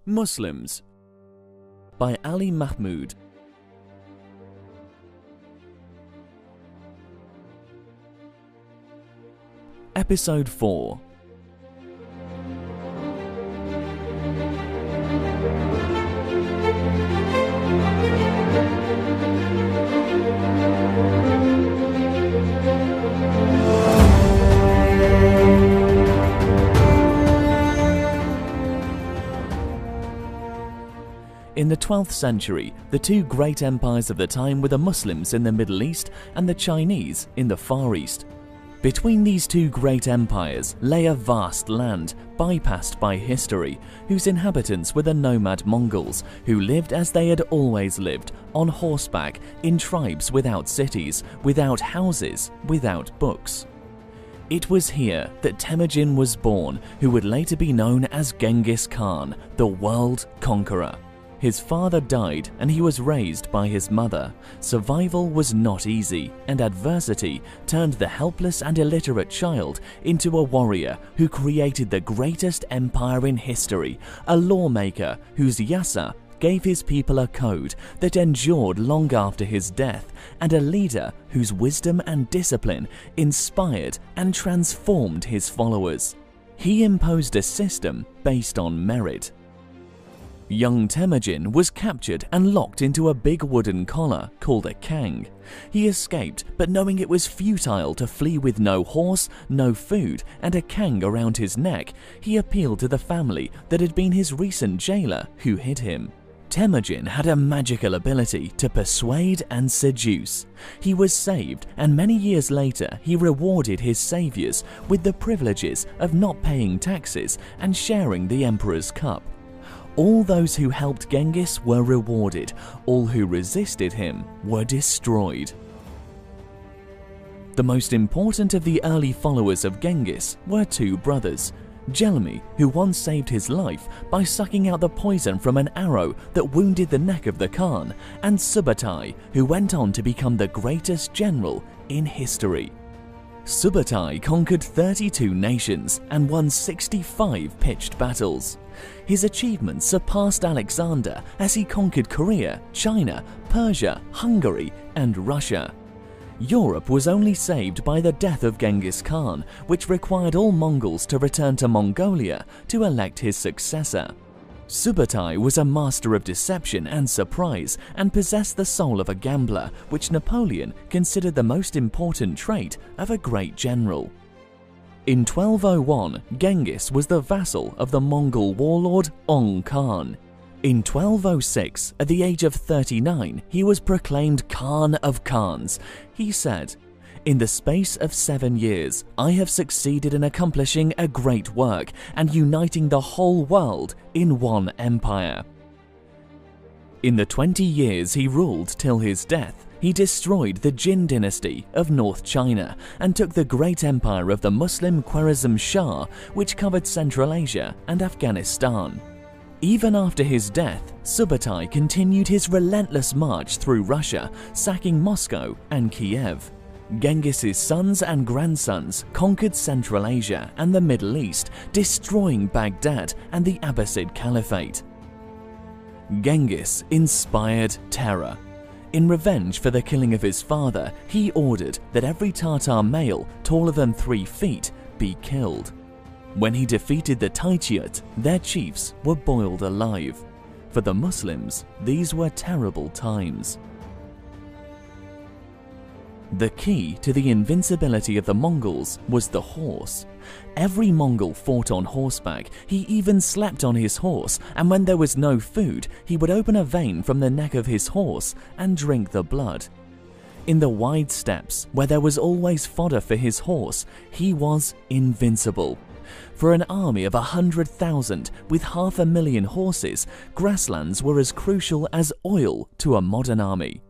Muslims by Ali Mahmoud. Episode 4. In the 12th century, the two great empires of the time were the Muslims in the Middle East and the Chinese in the Far East. Between these two great empires lay a vast land, bypassed by history, whose inhabitants were the nomad Mongols, who lived as they had always lived, on horseback, in tribes without cities, without houses, without books. It was here that Temujin was born, who would later be known as Genghis Khan, the world conqueror. His father died and he was raised by his mother. Survival was not easy, and adversity turned the helpless and illiterate child into a warrior who created the greatest empire in history, a lawmaker whose yasa gave his people a code that endured long after his death, and a leader whose wisdom and discipline inspired and transformed his followers. He imposed a system based on merit. Young Temujin was captured and locked into a big wooden collar called a kang. He escaped, but knowing it was futile to flee with no horse, no food, and a kang around his neck, he appealed to the family that had been his recent jailer who hid him. Temujin had a magical ability to persuade and seduce. He was saved, and many years later he rewarded his saviors with the privileges of not paying taxes and sharing the emperor's cup. All those who helped Genghis were rewarded, all who resisted him were destroyed. The most important of the early followers of Genghis were two brothers, Jelmi, who once saved his life by sucking out the poison from an arrow that wounded the neck of the Khan, and Subutai, who went on to become the greatest general in history. Subutai conquered 32 nations and won 65 pitched battles. His achievements surpassed Alexander as he conquered Korea, China, Persia, Hungary, and Russia. Europe was only saved by the death of Genghis Khan, which required all Mongols to return to Mongolia to elect his successor. Subutai was a master of deception and surprise and possessed the soul of a gambler, which Napoleon considered the most important trait of a great general. In 1201, Genghis was the vassal of the Mongol warlord Ong Khan. In 1206, at the age of 39, he was proclaimed Khan of Khans. He said, "In the space of 7 years, I have succeeded in accomplishing a great work and uniting the whole world in one empire." In the 20 years he ruled till his death, he destroyed the Jin dynasty of North China and took the great empire of the Muslim Khwarezm Shah, which covered Central Asia and Afghanistan. Even after his death, Subutai continued his relentless march through Russia, sacking Moscow and Kiev. Genghis's sons and grandsons conquered Central Asia and the Middle East, destroying Baghdad and the Abbasid Caliphate. Genghis inspired terror. In revenge for the killing of his father, he ordered that every Tatar male taller than 3 feet be killed. When he defeated the Taitiot, their chiefs were boiled alive. For the Muslims, these were terrible times. The key to the invincibility of the Mongols was the horse. Every Mongol fought on horseback, he even slept on his horse, and when there was no food, he would open a vein from the neck of his horse and drink the blood. In the wide steppes, where there was always fodder for his horse, he was invincible. For an army of 100,000 with 500,000 horses, grasslands were as crucial as oil to a modern army.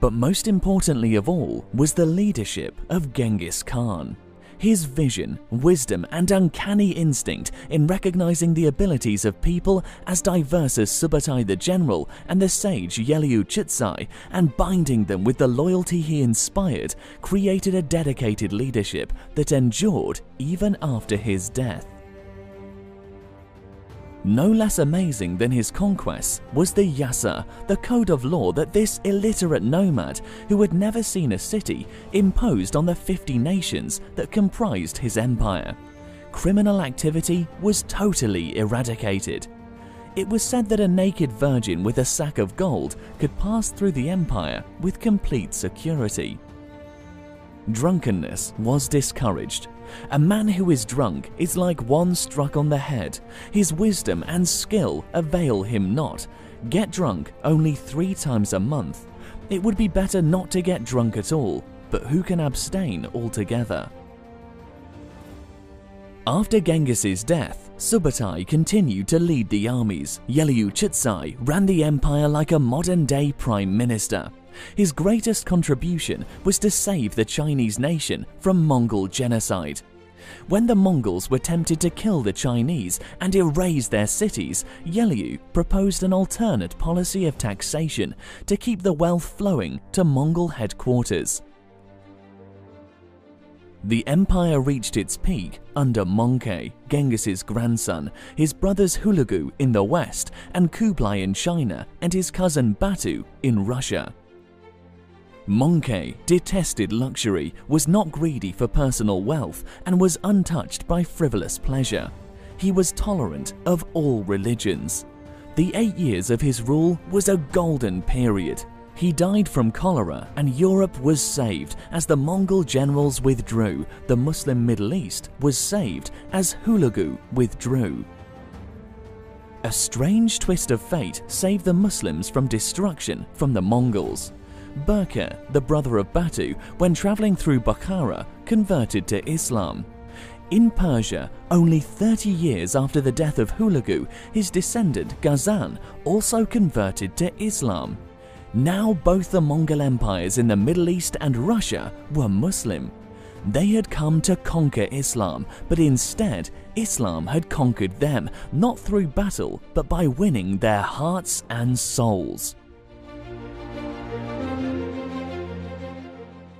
But most importantly of all was the leadership of Genghis Khan. His vision, wisdom, and uncanny instinct in recognizing the abilities of people as diverse as Subutai the general and the sage Yeliu Chutsai, and binding them with the loyalty he inspired, created a dedicated leadership that endured even after his death. No less amazing than his conquests was the Yasa, the code of law that this illiterate nomad, who had never seen a city, imposed on the 50 nations that comprised his empire. Criminal activity was totally eradicated. It was said that a naked virgin with a sack of gold could pass through the empire with complete security. Drunkenness was discouraged. A man who is drunk is like one struck on the head. His wisdom and skill avail him not. Get drunk only 3 times a month. It would be better not to get drunk at all, but who can abstain altogether? After Genghis's death, Subutai continued to lead the armies. Yeliu Chutsai ran the empire like a modern-day prime minister. His greatest contribution was to save the Chinese nation from Mongol genocide. When the Mongols were tempted to kill the Chinese and erase their cities, Yeliu proposed an alternate policy of taxation to keep the wealth flowing to Mongol headquarters. The empire reached its peak under Mongke, Genghis's grandson, his brothers Hulagu in the west, and Kublai in China, and his cousin Batu in Russia. Mongke detested luxury, was not greedy for personal wealth, and was untouched by frivolous pleasure. He was tolerant of all religions. The 8 years of his rule was a golden period. He died from cholera and Europe was saved as the Mongol generals withdrew. The Muslim Middle East was saved as Hulagu withdrew. A strange twist of fate saved the Muslims from destruction from the Mongols. Berke, the brother of Batu, when traveling through Bukhara, converted to Islam. In Persia, only 30 years after the death of Hulagu, his descendant Ghazan also converted to Islam. Now both the Mongol empires in the Middle East and Russia were Muslim. They had come to conquer Islam, but instead Islam had conquered them, not through battle, but by winning their hearts and souls.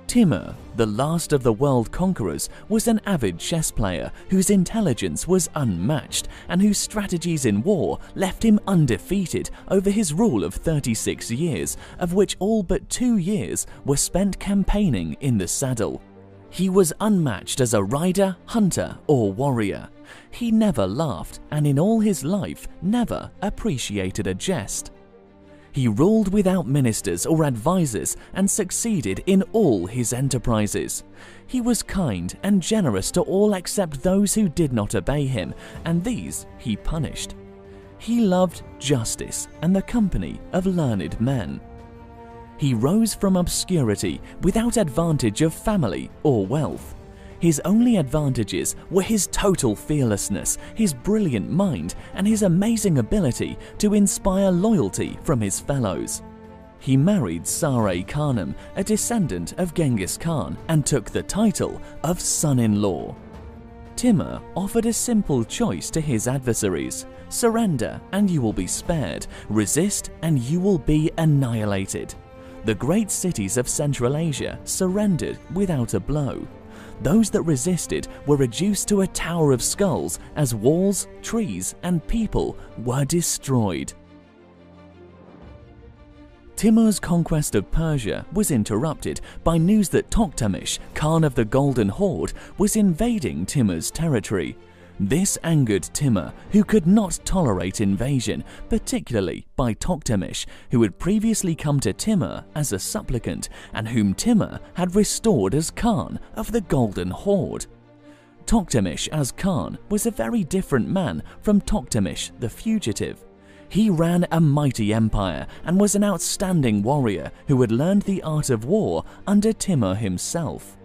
Timur, the last of the world conquerors, was an avid chess player whose intelligence was unmatched and whose strategies in war left him undefeated over his rule of 36 years, of which all but 2 years were spent campaigning in the saddle. He was unmatched as a rider, hunter, or warrior. He never laughed and in all his life never appreciated a jest. He ruled without ministers or advisors and succeeded in all his enterprises. He was kind and generous to all except those who did not obey him, and these he punished. He loved justice and the company of learned men. He rose from obscurity without advantage of family or wealth. His only advantages were his total fearlessness, his brilliant mind, and his amazing ability to inspire loyalty from his fellows. He married Sare Khanum, a descendant of Genghis Khan, and took the title of son-in-law. Timur offered a simple choice to his adversaries: surrender and you will be spared, resist and you will be annihilated. The great cities of Central Asia surrendered without a blow. Those that resisted were reduced to a tower of skulls as walls, trees, and people were destroyed. Timur's conquest of Persia was interrupted by news that Toktamish, Khan of the Golden Horde, was invading Timur's territory. This angered Timur, who could not tolerate invasion, particularly by Toktamish, who had previously come to Timur as a supplicant and whom Timur had restored as Khan of the Golden Horde. Toktamish as Khan was a very different man from Toktamish the fugitive. He ran a mighty empire and was an outstanding warrior who had learned the art of war under Timur himself.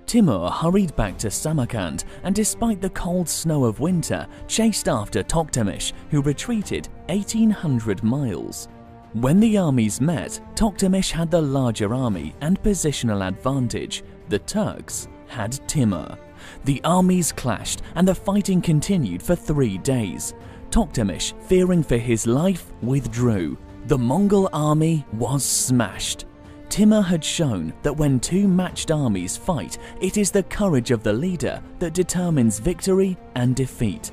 Timur hurried back to Samarkand and, despite the cold snow of winter, chased after Toktamish, who retreated 1,800 miles. When the armies met, Toktamish had the larger army and positional advantage. The Turks had Timur. The armies clashed and the fighting continued for 3 days. Toktamish, fearing for his life, withdrew. The Mongol army was smashed. Timur had shown that when 2 matched armies fight, it is the courage of the leader that determines victory and defeat.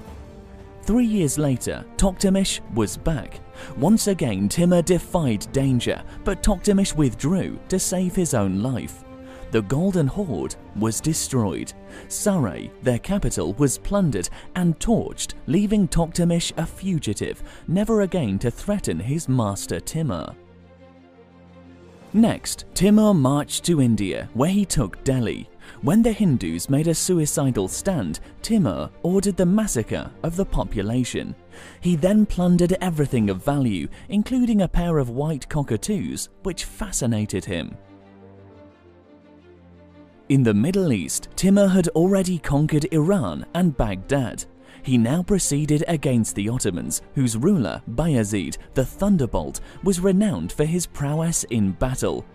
3 years later, Toktamish was back. Once again, Timur defied danger, but Toktamish withdrew to save his own life. The Golden Horde was destroyed. Saray, their capital, was plundered and torched, leaving Toktamish a fugitive, never again to threaten his master Timur. Next, Timur marched to India, where he took Delhi. When the Hindus made a suicidal stand, Timur ordered the massacre of the population. He then plundered everything of value, including a pair of white cockatoos, which fascinated him. In the Middle East, Timur had already conquered Iran and Baghdad. He now proceeded against the Ottomans, whose ruler, Bayezid the Thunderbolt, was renowned for his prowess in battle.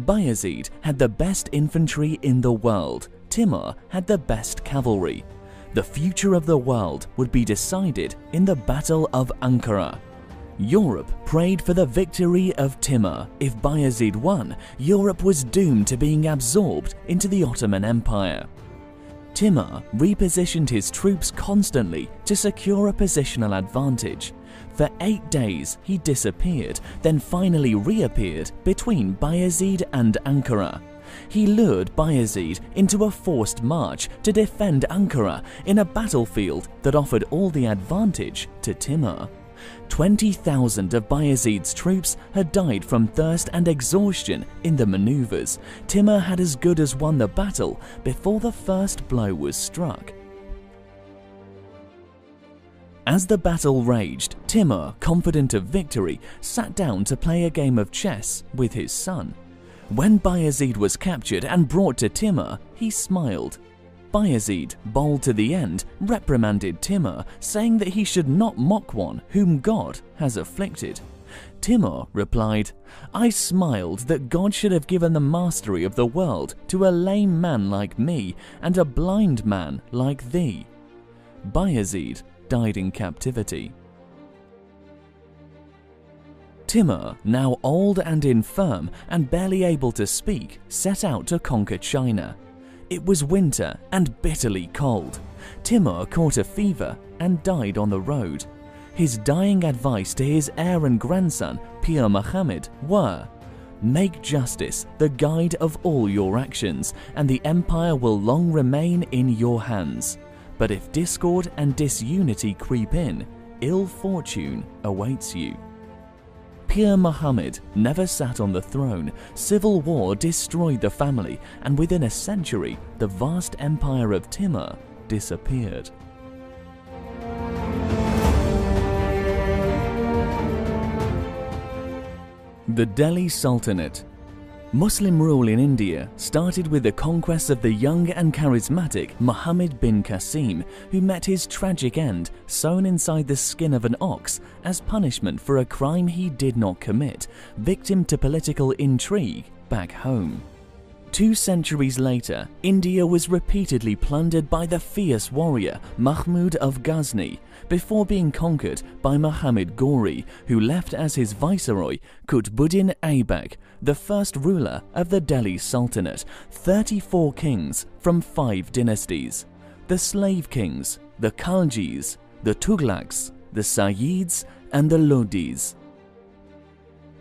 Bayezid had the best infantry in the world. Timur had the best cavalry. The future of the world would be decided in the Battle of Ankara. Europe prayed for the victory of Timur. If Bayezid won, Europe was doomed to being absorbed into the Ottoman Empire. Timur repositioned his troops constantly to secure a positional advantage. For 8 days he disappeared, then finally reappeared between Bayezid and Ankara. He lured Bayezid into a forced march to defend Ankara in a battlefield that offered all the advantage to Timur. 20,000 of Bayezid's troops had died from thirst and exhaustion in the maneuvers. Timur had as good as won the battle before the first blow was struck. As the battle raged, Timur, confident of victory, sat down to play a game of chess with his son. When Bayezid was captured and brought to Timur, he smiled. Bayezid, bold to the end, reprimanded Timur, saying that he should not mock one whom God has afflicted. Timur replied, "I smiled that God should have given the mastery of the world to a lame man like me and a blind man like thee." Bayezid died in captivity. Timur, now old and infirm and barely able to speak, set out to conquer China. It was winter and bitterly cold. Timur caught a fever and died on the road. His dying advice to his heir and grandson, Pir Muhammad, were, "Make justice the guide of all your actions, and the empire will long remain in your hands. But if discord and disunity creep in, ill fortune awaits you." Pir Muhammad never sat on the throne. Civil war destroyed the family, and within a century, the vast empire of Timur disappeared. The Delhi Sultanate. Muslim rule in India started with the conquest of the young and charismatic Muhammad bin Qasim, who met his tragic end sewn inside the skin of an ox as punishment for a crime he did not commit, victim to political intrigue back home. 2 centuries later, India was repeatedly plundered by the fierce warrior Mahmud of Ghazni, before being conquered by Muhammad Ghori, who left as his viceroy Qutbuddin Aibak, the first ruler of the Delhi Sultanate, 34 kings from 5 dynasties: the slave kings, the Khaljis, the Tughlaqs, the Sayyids, and the Lodis.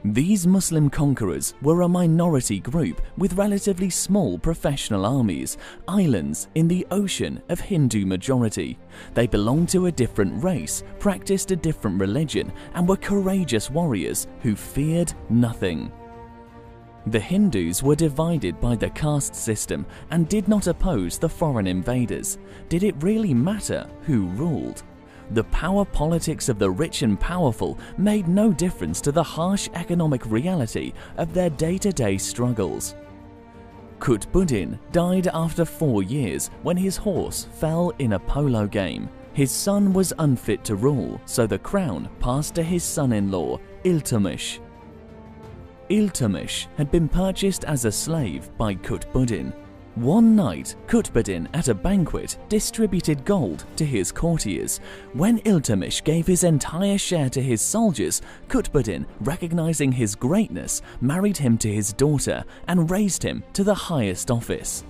These Muslim conquerors were a minority group with relatively small professional armies, islands in the ocean of Hindu majority. They belonged to a different race, practiced a different religion, and were courageous warriors who feared nothing. The Hindus were divided by the caste system and did not oppose the foreign invaders. Did it really matter who ruled? The power politics of the rich and powerful made no difference to the harsh economic reality of their day-to-day struggles. Qutbuddin died after 4 years when his horse fell in a polo game. His son was unfit to rule, so the crown passed to his son-in-law, Iltutmish. Iltutmish had been purchased as a slave by Qutbuddin. One night, Qutbuddin at a banquet distributed gold to his courtiers. When Iltutmish gave his entire share to his soldiers, Qutbuddin, recognizing his greatness, married him to his daughter and raised him to the highest office.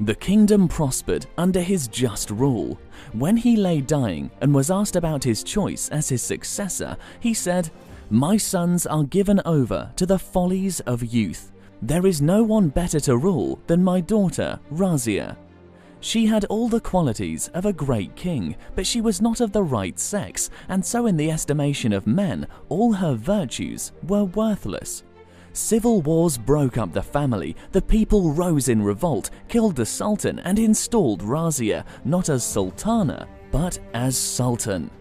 The kingdom prospered under his just rule. When he lay dying and was asked about his choice as his successor, he said, "My sons are given over to the follies of youth. There is no one better to rule than my daughter, Razia." She had all the qualities of a great king, but she was not of the right sex, and so in the estimation of men, all her virtues were worthless. Civil wars broke up the family, the people rose in revolt, killed the sultan and installed Razia not as sultana, but as sultan.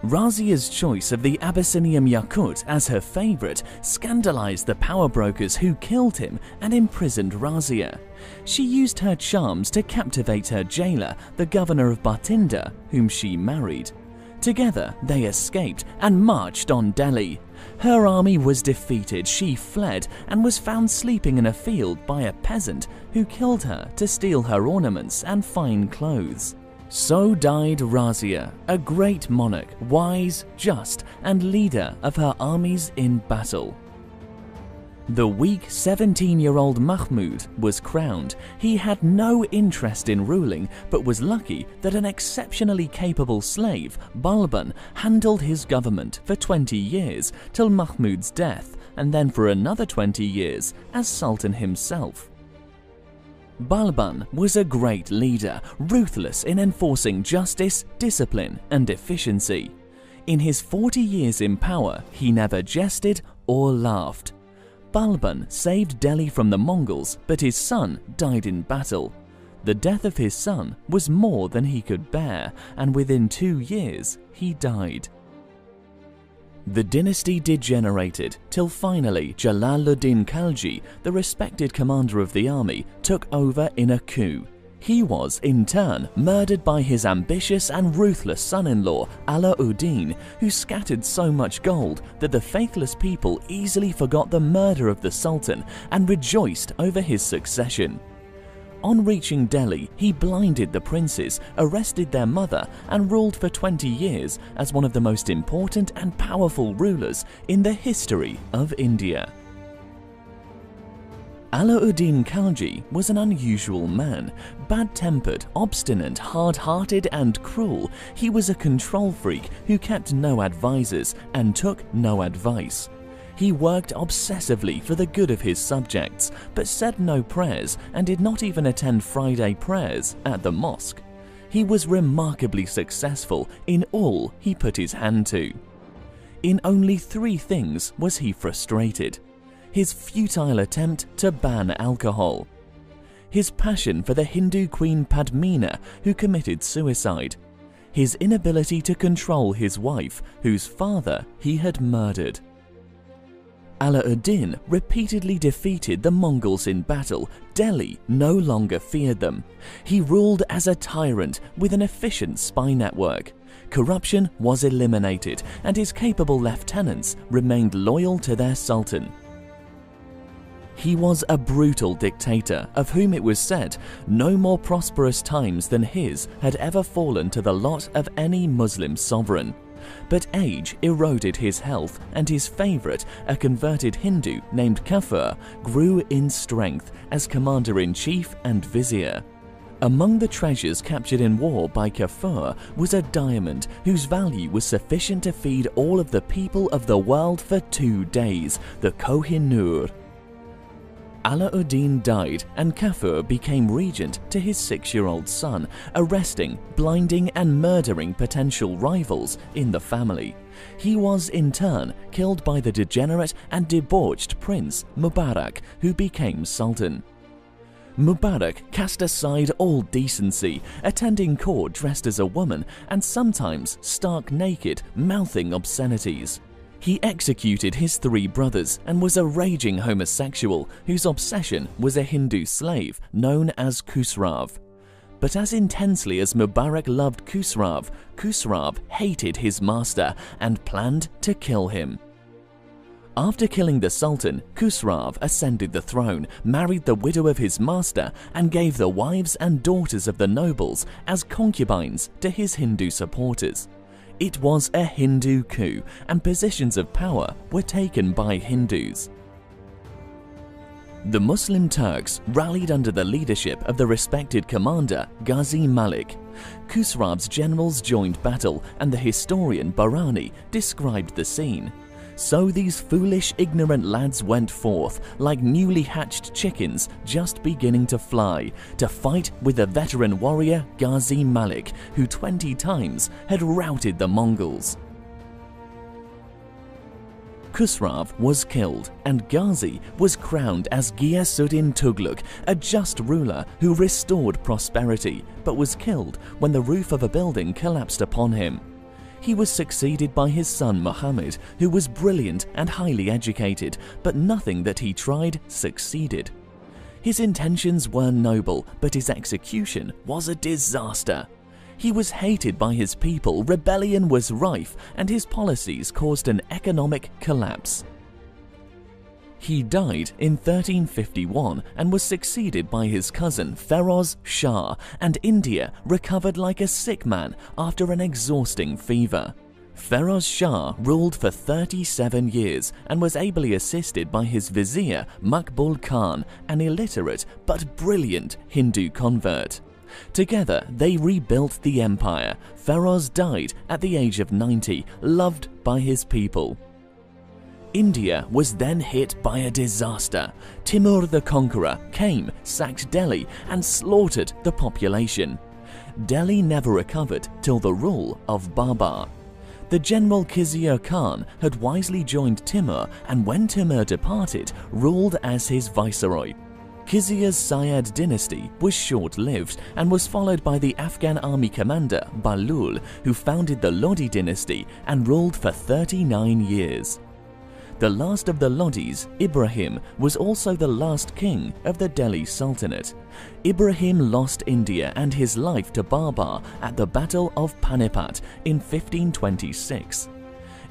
Razia's choice of the Abyssinian Yakut as her favorite scandalized the power brokers who killed him and imprisoned Razia. She used her charms to captivate her jailer, the governor of Bathinda, whom she married. Together, they escaped and marched on Delhi. Her army was defeated, she fled, and was found sleeping in a field by a peasant who killed her to steal her ornaments and fine clothes. So died Razia, a great monarch, wise, just, and leader of her armies in battle. The weak 17-year-old Mahmud was crowned. He had no interest in ruling, but was lucky that an exceptionally capable slave, Balban, handled his government for 20 years till Mahmud's death, and then for another 20 years as Sultan himself. Balban was a great leader, ruthless in enforcing justice, discipline, and efficiency. In his 40 years in power, he never jested or laughed. Balban saved Delhi from the Mongols, but his son died in battle. The death of his son was more than he could bear, and within 2 years he died. The dynasty degenerated till finally Jalaluddin Khalji, the respected commander of the army, took over in a coup. He was, in turn, murdered by his ambitious and ruthless son-in-law, Alauddin, who scattered so much gold that the faithless people easily forgot the murder of the Sultan and rejoiced over his succession. On reaching Delhi, he blinded the princes, arrested their mother, and ruled for 20 years as one of the most important and powerful rulers in the history of India. Alauddin Khalji was an unusual man. Bad-tempered, obstinate, hard-hearted, and cruel, he was a control freak who kept no advisors and took no advice. He worked obsessively for the good of his subjects, but said no prayers and did not even attend Friday prayers at the mosque. He was remarkably successful in all he put his hand to. In only 3 things was he frustrated: his futile attempt to ban alcohol, his passion for the Hindu queen Padmina, who committed suicide, his inability to control his wife, whose father he had murdered. Alauddin repeatedly defeated the Mongols in battle. Delhi no longer feared them. He ruled as a tyrant with an efficient spy network. Corruption was eliminated, and his capable lieutenants remained loyal to their sultan. He was a brutal dictator, of whom it was said no more prosperous times than his had ever fallen to the lot of any Muslim sovereign. But age eroded his health, and his favorite, a converted Hindu named Kafur, grew in strength as commander-in-chief and vizier. Among the treasures captured in war by Kafur was a diamond whose value was sufficient to feed all of the people of the world for 2 days, the Koh-i-Noor. Alauddin died, and Kafur became regent to his 6-year-old son, arresting, blinding, and murdering potential rivals in the family. He was, in turn, killed by the degenerate and debauched prince Mubarak, who became sultan. Mubarak cast aside all decency, attending court dressed as a woman and sometimes stark naked, mouthing obscenities. He executed his 3 brothers and was a raging homosexual whose obsession was a Hindu slave known as Khusrav. But as intensely as Mubarak loved Khusrav, Khusrav hated his master and planned to kill him. After killing the Sultan, Khusrav ascended the throne, married the widow of his master, and gave the wives and daughters of the nobles as concubines to his Hindu supporters. It was a Hindu coup, and positions of power were taken by Hindus. The Muslim Turks rallied under the leadership of the respected commander Ghazi Malik. Khusrav's generals joined battle, and the historian Barani described the scene. So these foolish, ignorant lads went forth, like newly hatched chickens just beginning to fly, to fight with the veteran warrior Ghazi Malik, who 20 times had routed the Mongols. Khusrav was killed, and Ghazi was crowned as Ghiyasuddin Tughlaq, a just ruler who restored prosperity, but was killed when the roof of a building collapsed upon him. He was succeeded by his son Muhammad, who was brilliant and highly educated, but nothing that he tried succeeded. His intentions were noble, but his execution was a disaster. He was hated by his people, rebellion was rife, and his policies caused an economic collapse. He died in 1351 and was succeeded by his cousin Feroz Shah, and India recovered like a sick man after an exhausting fever. Feroz Shah ruled for 37 years and was ably assisted by his vizier Makbul Khan, an illiterate but brilliant Hindu convert. Together, they rebuilt the empire. Feroz died at the age of 90, loved by his people. India was then hit by a disaster. Timur the Conqueror came, sacked Delhi, and slaughtered the population. Delhi never recovered till the rule of Babar. The general Khizr Khan had wisely joined Timur, and when Timur departed, ruled as his viceroy. Khizr's Sayyid dynasty was short-lived and was followed by the Afghan army commander Bahlul, who founded the Lodi dynasty and ruled for 39 years. The last of the Lodis, Ibrahim, was also the last king of the Delhi Sultanate. Ibrahim lost India and his life to Babar at the Battle of Panipat in 1526.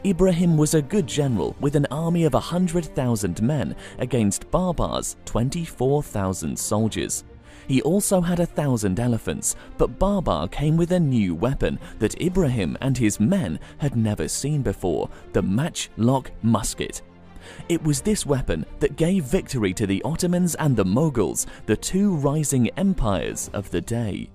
Ibrahim was a good general with an army of 100,000 men against Babar's 24,000 soldiers. He also had 1,000 elephants, but Babar came with a new weapon that Ibrahim and his men had never seen before, the matchlock musket. It was this weapon that gave victory to the Ottomans and the Mughals, the two rising empires of the day.